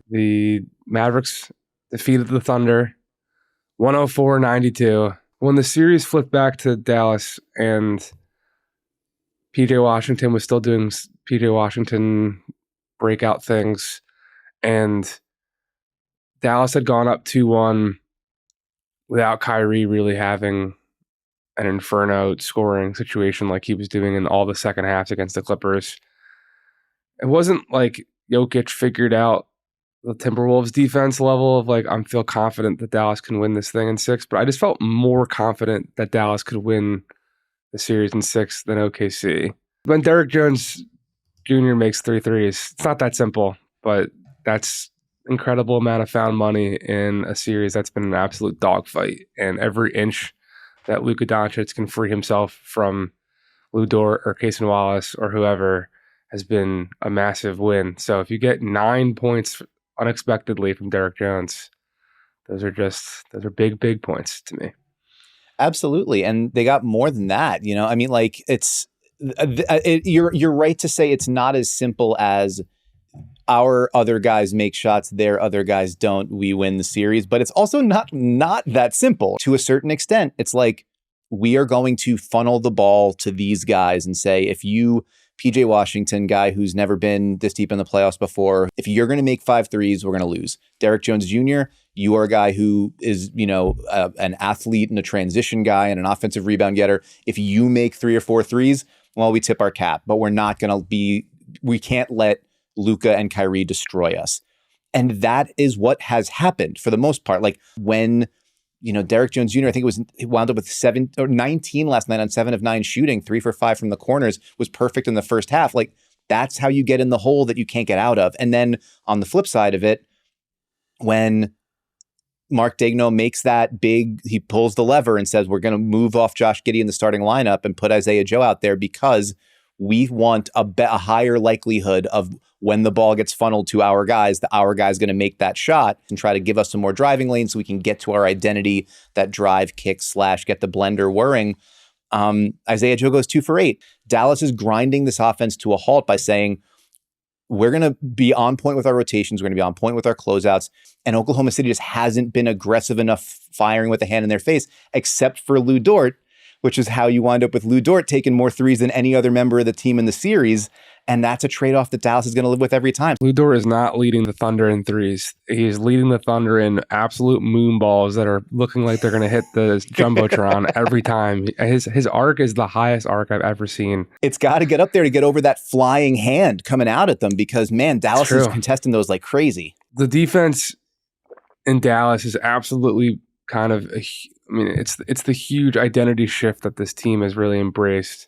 The Mavericks defeated the Thunder 104-92. When the series flipped back to Dallas and PJ Washington was still doing PJ Washington breakout things, and Dallas had gone up 2-1 without Kyrie really having an inferno scoring situation like he was doing in all the second halves against the Clippers. It wasn't like Jokic figured out the Timberwolves defense level of like, I feel confident that Dallas can win this thing in 6, but I just felt more confident that Dallas could win the series in 6 than OKC. When Derrick Jones Jr. makes 3 threes, it's not that simple, but that's incredible amount of found money in a series that's been an absolute dogfight. And every inch that Luka Doncic can free himself from Lou Dort or Cason Wallace or whoever has been a massive win. So if you get 9 points unexpectedly from Derrick Jones, those are big points to me. Absolutely. And they got more than that, you know? I mean, like you're right to say it's not as simple as our other guys make shots, their other guys don't, we win the series. But it's also not that simple. To a certain extent, it's like we are going to funnel the ball to these guys and say, if you, PJ Washington, guy who's never been this deep in the playoffs before, if you're going to make 5 threes, we're going to lose. Derrick Jones Jr., you are a guy who is, an athlete and a transition guy and an offensive rebound getter. If you make 3 or 4 threes, well, we tip our cap, but we can't let Luka and Kyrie destroy us. And that is what has happened for the most part. Like when, Derrick Jones Jr., I think he wound up with 7 or 19 last night on 7 of 9 shooting, 3 for 5 from the corners, was perfect in the first half. Like that's how you get in the hole that you can't get out of. And then on the flip side of it, when Mark Daigneault makes he pulls the lever and says, we're going to move off Josh Giddey in the starting lineup and put Isaiah Joe out there because we want a higher likelihood of when the ball gets funneled to our guy's going to make that shot and try to give us some more driving lanes so we can get to our identity, that drive, kick, / get the blender whirring. Isaiah Joe goes 2 for 8. Dallas is grinding this offense to a halt by saying, we're going to be on point with our rotations. We're going to be on point with our closeouts. And Oklahoma City just hasn't been aggressive enough firing with a hand in their face, except for Lou Dort, which is how you wind up with Lou Dort taking more threes than any other member of the team in the series. And that's a trade-off that Dallas is going to live with every time. Lou Dort is not leading the Thunder in threes. He is leading the Thunder in absolute moon balls that are looking like they're going to hit the Jumbotron every time. His arc is the highest arc I've ever seen. It's got to get up there to get over that flying hand coming out at them because, man, Dallas is contesting those like crazy. The defense in Dallas is absolutely kind of, it's the huge identity shift that this team has really embraced.